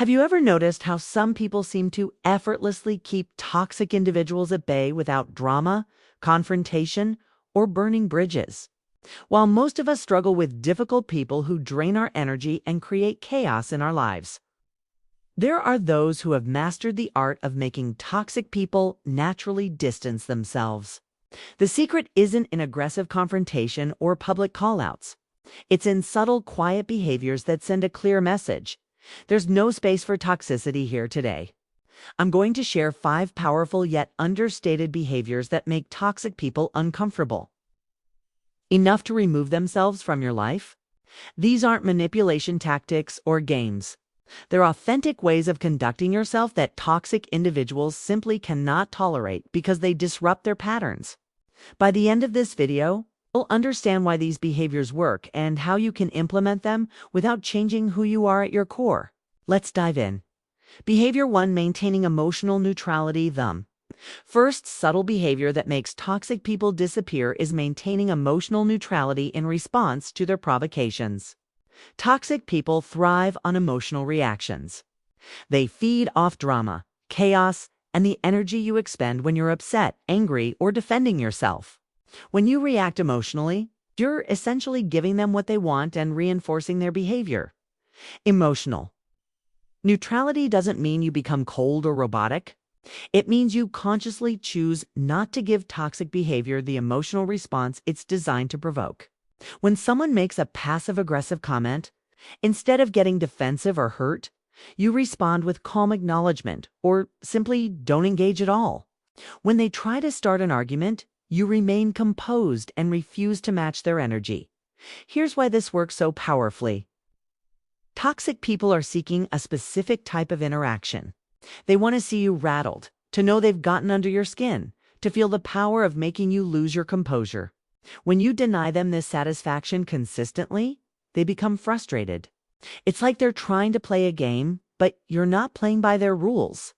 Have you ever noticed how some people seem to effortlessly keep toxic individuals at bay without drama, confrontation, or burning bridges? While most of us struggle with difficult people who drain our energy and create chaos in our lives, there are those who have mastered the art of making toxic people naturally distance themselves. The secret isn't in aggressive confrontation or public callouts. It's in subtle, quiet behaviors that send a clear message. There's no space for toxicity here today. I'm going to share 5 powerful yet understated behaviors that make toxic people uncomfortable enough to remove themselves from your life. These aren't manipulation tactics or games. They're authentic ways of conducting yourself that toxic individuals simply cannot tolerate because they disrupt their patterns. By the end of this video, you'll understand why these behaviors work and how you can implement them without changing who you are at your core. Let's dive in. Behavior 1: maintaining emotional neutrality. First subtle behavior that makes toxic people disappear is maintaining emotional neutrality in response to their provocations. Toxic people thrive on emotional reactions. They feed off drama, chaos, and the energy you expend when you're upset, angry, or defending yourself. When you react emotionally, you're essentially giving them what they want and reinforcing their behavior. Emotional neutrality doesn't mean you become cold or robotic. It means you consciously choose not to give toxic behavior the emotional response it's designed to provoke. When someone makes a passive-aggressive comment, instead of getting defensive or hurt, you respond with calm acknowledgement or simply don't engage at all. When they try to start an argument, you remain composed and refuse to match their energy. Here's why this works so powerfully. Toxic people are seeking a specific type of interaction. They want to see you rattled, to know they've gotten under your skin, to feel the power of making you lose your composure. When you deny them this satisfaction consistently, they become frustrated. It's like they're trying to play a game, but you're not playing by their rules.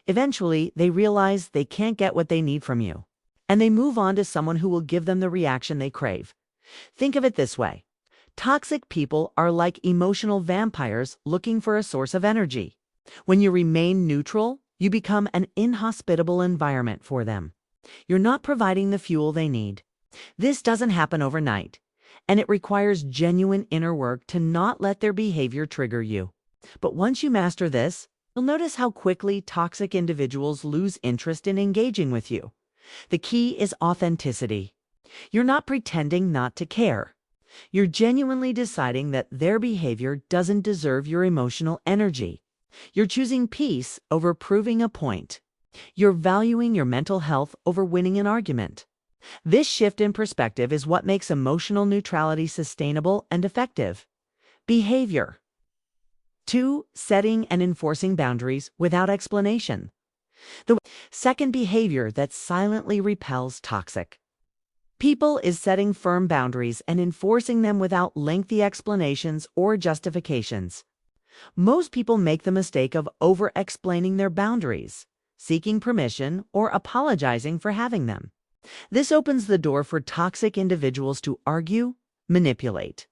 Eventually, they realize they can't get what they need from you, and they move on to someone who will give them the reaction they crave. Think of it this way. Toxic people are like emotional vampires looking for a source of energy. When you remain neutral, you become an inhospitable environment for them. You're not providing the fuel they need. This doesn't happen overnight, and it requires genuine inner work to not let their behavior trigger you. But once you master this, you'll notice how quickly toxic individuals lose interest in engaging with you. The key is authenticity. You're not pretending not to care. You're genuinely deciding that their behavior doesn't deserve your emotional energy. You're choosing peace over proving a point. You're valuing your mental health over winning an argument. This shift in perspective is what makes emotional neutrality sustainable and effective. Behavior 2: setting and enforcing boundaries without explanation. The second behavior that silently repels toxic people is setting firm boundaries and enforcing them without lengthy explanations or justifications. Most people make the mistake of over-explaining their boundaries, seeking permission, or apologizing for having them. This opens the door for toxic individuals to argue, manipulate,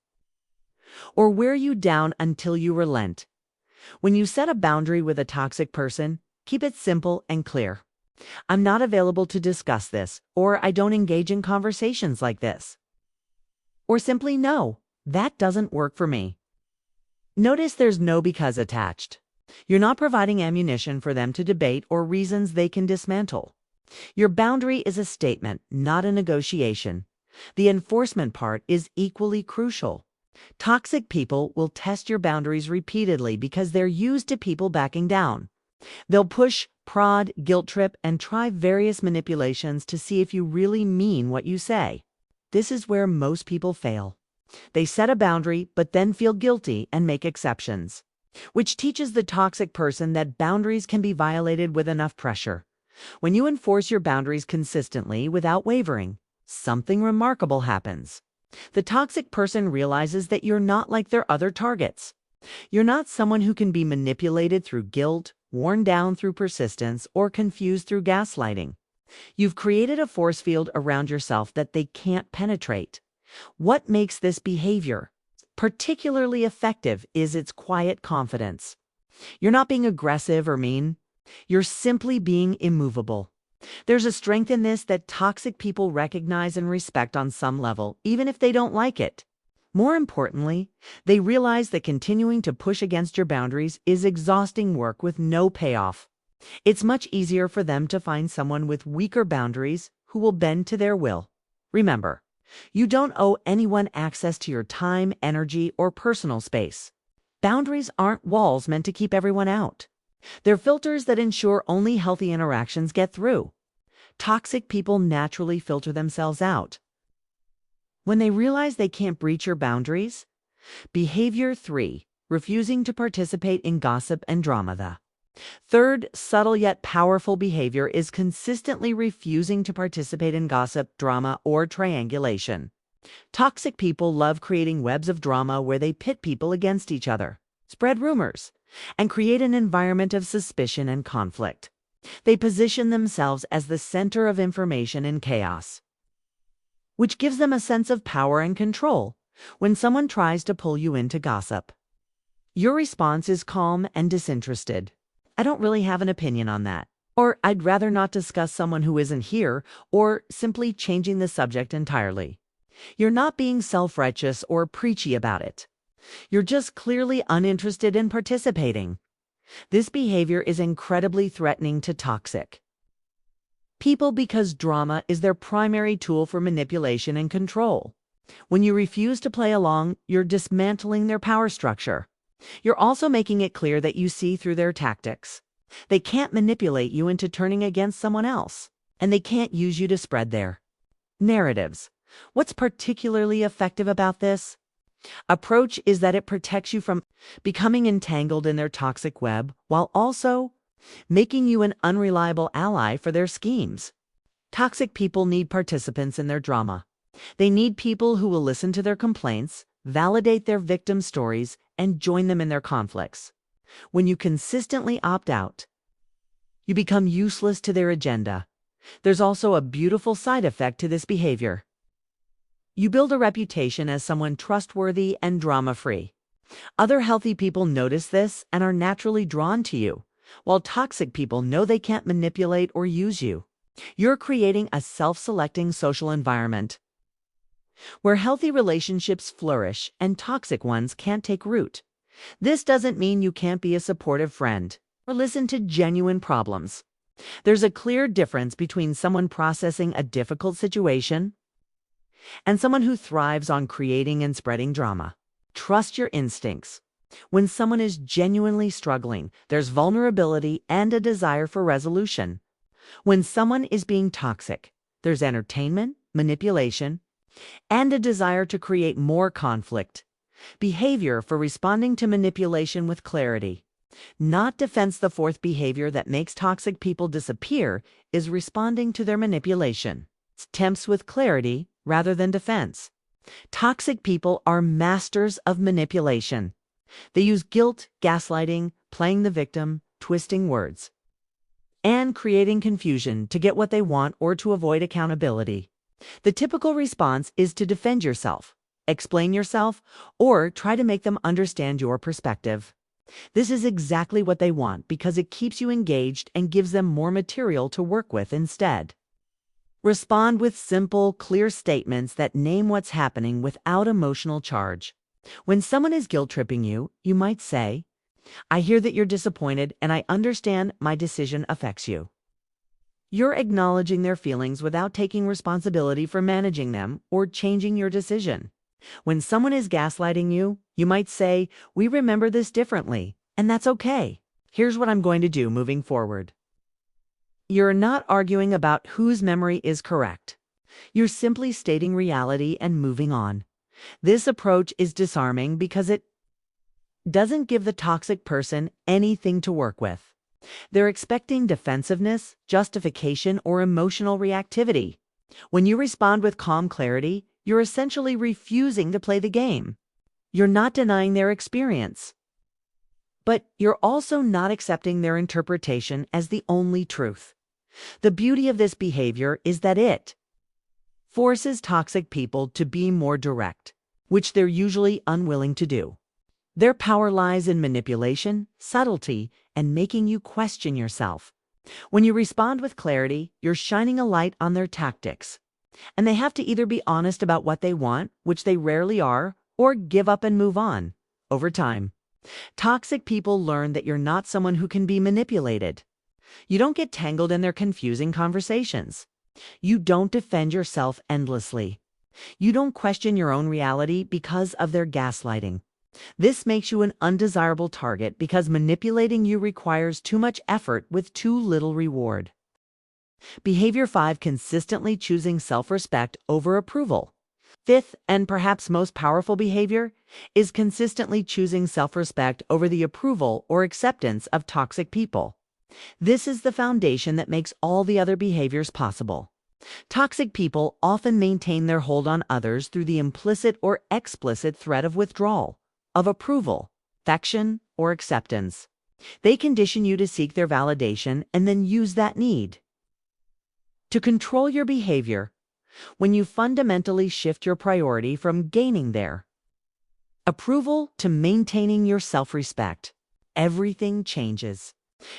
or wear you down until you relent. When you set a boundary with a toxic person, keep it simple and clear. I'm not available to discuss this, or I don't engage in conversations like this. Or simply no, that doesn't work for me. Notice there's no because attached. You're not providing ammunition for them to debate or reasons they can dismantle. Your boundary is a statement, not a negotiation. The enforcement part is equally crucial. Toxic people will test your boundaries repeatedly because they're used to people backing down. They'll push, prod, guilt trip, and try various manipulations to see if you really mean what you say. This is where most people fail. They set a boundary, but then feel guilty and make exceptions, which teaches the toxic person that boundaries can be violated with enough pressure. When you enforce your boundaries consistently without wavering, something remarkable happens. The toxic person realizes that you're not like their other targets. You're not someone who can be manipulated through guilt, worn down through persistence, or confused through gaslighting. You've created a force field around yourself that they can't penetrate. What makes this behavior particularly effective is its quiet confidence. You're not being aggressive or mean. You're simply being immovable. There's a strength in this that toxic people recognize and respect on some level, even if they don't like it. More importantly, they realize that continuing to push against your boundaries is exhausting work with no payoff. It's much easier for them to find someone with weaker boundaries who will bend to their will. Remember, you don't owe anyone access to your time, energy, or personal space. Boundaries aren't walls meant to keep everyone out. They're filters that ensure only healthy interactions get through. Toxic people naturally filter themselves out when they realize they can't breach your boundaries. Behavior 3. Refusing to participate in gossip and drama. The third, subtle yet powerful behavior is consistently refusing to participate in gossip, drama, or triangulation. Toxic people love creating webs of drama where they pit people against each other, spread rumors, and create an environment of suspicion and conflict. They position themselves as the center of information and chaos, which gives them a sense of power and control when someone tries to pull you into gossip. Your response is calm and disinterested. I don't really have an opinion on that. Or I'd rather not discuss someone who isn't here, or simply changing the subject entirely. You're not being self-righteous or preachy about it. You're just clearly uninterested in participating. This behavior is incredibly threatening to toxic people because drama is their primary tool for manipulation and control. When you refuse to play along, you're dismantling their power structure. You're also making it clear that you see through their tactics. They can't manipulate you into turning against someone else, and they can't use you to spread their narratives. What's particularly effective about this approach is that it protects you from becoming entangled in their toxic web while also making you an unreliable ally for their schemes. Toxic people need participants in their drama. They need people who will listen to their complaints, validate their victim stories, and join them in their conflicts. When you consistently opt out, you become useless to their agenda. There's also a beautiful side effect to this behavior. You build a reputation as someone trustworthy and drama-free. Other healthy people notice this and are naturally drawn to you, while toxic people know they can't manipulate or use you. You're creating a self-selecting social environment where healthy relationships flourish and toxic ones can't take root. This doesn't mean you can't be a supportive friend or listen to genuine problems. There's a clear difference between someone processing a difficult situation and someone who thrives on creating and spreading drama. Trust your instincts. When someone is genuinely struggling, there's vulnerability and a desire for resolution. When someone is being toxic, there's entertainment, manipulation, and a desire to create more conflict. Behavior for responding to manipulation with clarity, not defense. The fourth behavior that makes toxic people disappear is responding to their manipulation. Attempts with clarity rather than defense. Toxic people are masters of manipulation. They use guilt, gaslighting, playing the victim, twisting words, and creating confusion to get what they want or to avoid accountability. The typical response is to defend yourself, explain yourself, or try to make them understand your perspective. This is exactly what they want because it keeps you engaged and gives them more material to work with instead. Respond with simple, clear statements that name what's happening without emotional charge. When someone is guilt-tripping you, you might say, "I hear that you're disappointed and I understand my decision affects you." You're acknowledging their feelings without taking responsibility for managing them or changing your decision. When someone is gaslighting you, you might say, "We remember this differently, and that's okay. Here's what I'm going to do moving forward." You're not arguing about whose memory is correct. You're simply stating reality and moving on. This approach is disarming because it doesn't give the toxic person anything to work with. They're expecting defensiveness, justification, or emotional reactivity. When you respond with calm clarity, you're essentially refusing to play the game. You're not denying their experience, but you're also not accepting their interpretation as the only truth. The beauty of this behavior is that it forces toxic people to be more direct, which they're usually unwilling to do. Their power lies in manipulation, subtlety, and making you question yourself. When you respond with clarity, you're shining a light on their tactics. And they have to either be honest about what they want, which they rarely are, or give up and move on. Over time, toxic people learn that you're not someone who can be manipulated. You don't get tangled in their confusing conversations. You don't defend yourself endlessly. You don't question your own reality because of their gaslighting. This makes you an undesirable target because manipulating you requires too much effort with too little reward. Behavior 5: consistently choosing self-respect over approval. Fifth, and perhaps most powerful behavior, is consistently choosing self-respect over the approval or acceptance of toxic people. This is the foundation that makes all the other behaviors possible. Toxic people often maintain their hold on others through the implicit or explicit threat of withdrawal, of approval, affection, or acceptance. They condition you to seek their validation and then use that need to control your behavior. When you fundamentally shift your priority from gaining their approval to maintaining your self-respect, everything changes.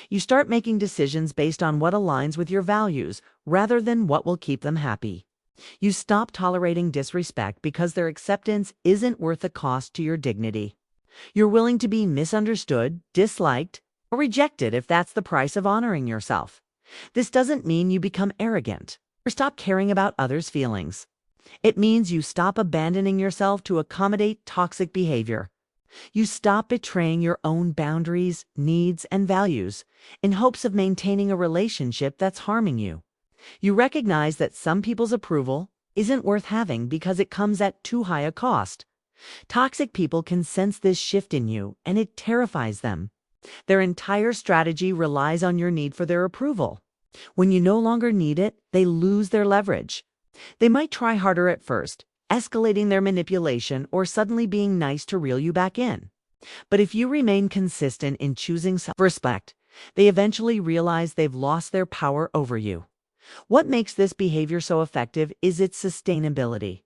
You start making decisions based on what aligns with your values rather than what will keep them happy. You stop tolerating disrespect because their acceptance isn't worth the cost to your dignity. You're willing to be misunderstood, disliked, or rejected if that's the price of honoring yourself. This doesn't mean you become arrogant or stop caring about others' feelings. It means you stop abandoning yourself to accommodate toxic behavior. You stop betraying your own boundaries, needs, and values in hopes of maintaining a relationship that's harming you. You recognize that some people's approval isn't worth having because it comes at too high a cost. Toxic people can sense this shift in you, and it terrifies them. Their entire strategy relies on your need for their approval. When you no longer need it, they lose their leverage. They might try harder at first, escalating their manipulation or suddenly being nice to reel you back in. But if you remain consistent in choosing self-respect, they eventually realize they've lost their power over you. What makes this behavior so effective is its sustainability.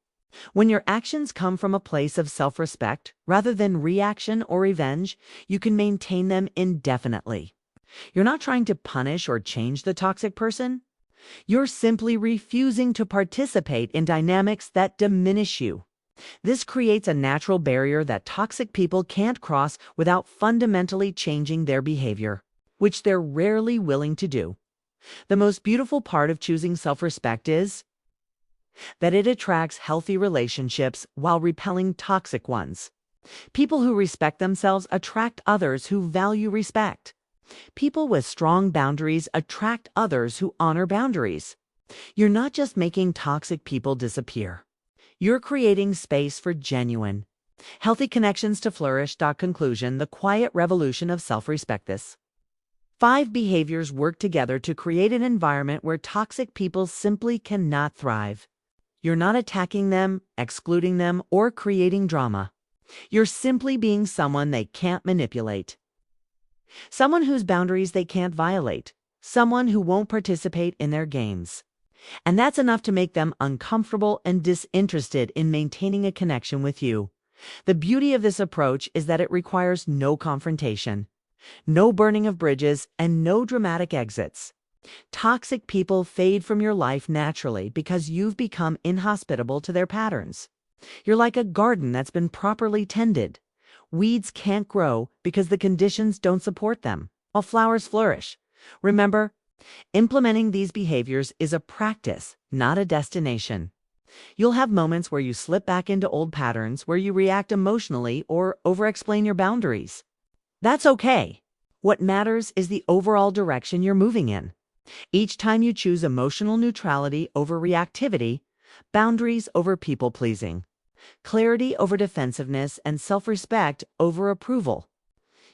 When your actions come from a place of self-respect rather than reaction or revenge, you can maintain them indefinitely. You're not trying to punish or change the toxic person. You're simply refusing to participate in dynamics that diminish you. This creates a natural barrier that toxic people can't cross without fundamentally changing their behavior, which they're rarely willing to do. The most beautiful part of choosing self-respect is that it attracts healthy relationships while repelling toxic ones. People who respect themselves attract others who value respect. People with strong boundaries attract others who honor boundaries. You're not just making toxic people disappear. You're creating space for genuine, healthy connections to flourish. Conclusion: the quiet revolution of self-respect. This 5 behaviors work together to create an environment where toxic people simply cannot thrive. You're not attacking them, excluding them, or creating drama. You're simply being someone they can't manipulate. Someone whose boundaries they can't violate. Someone who won't participate in their games. And that's enough to make them uncomfortable and disinterested in maintaining a connection with you. The beauty of this approach is that it requires no confrontation, no burning of bridges, and no dramatic exits. Toxic people fade from your life naturally because you've become inhospitable to their patterns. You're like a garden that's been properly tended. Weeds can't grow because the conditions don't support them, while flowers flourish. Remember, implementing these behaviors is a practice, not a destination. You'll have moments where you slip back into old patterns, where you react emotionally or over-explain your boundaries. That's okay. What matters is the overall direction you're moving in. Each time you choose emotional neutrality over reactivity, boundaries over people-pleasing, clarity over defensiveness, and self-respect over approval,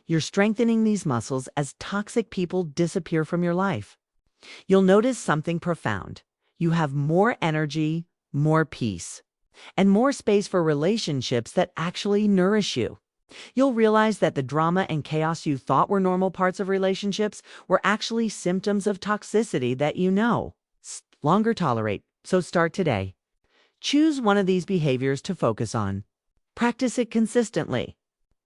you're strengthening these muscles as toxic people disappear from your life. You'll notice something profound. You have more energy, more peace, and more space for relationships that actually nourish you. You'll realize that the drama and chaos you thought were normal parts of relationships were actually symptoms of toxicity that you no longer tolerate. So start today. Choose one of these behaviors to focus on. Practice it consistently.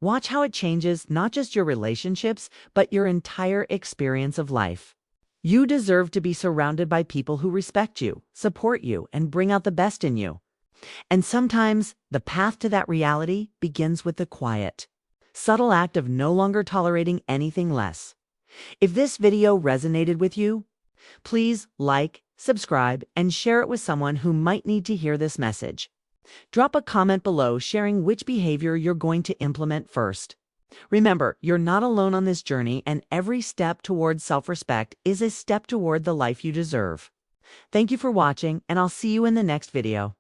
Watch how it changes not just your relationships, but your entire experience of life. You deserve to be surrounded by people who respect you, support you, and bring out the best in you. And sometimes the path to that reality begins with the quiet, subtle act of no longer tolerating anything less. If this video resonated with you, please like, subscribe, and share it with someone who might need to hear this message. Drop a comment below sharing which behavior you're going to implement first. Remember, you're not alone on this journey, and every step towards self-respect is a step toward the life you deserve. Thank you for watching, and I'll see you in the next video.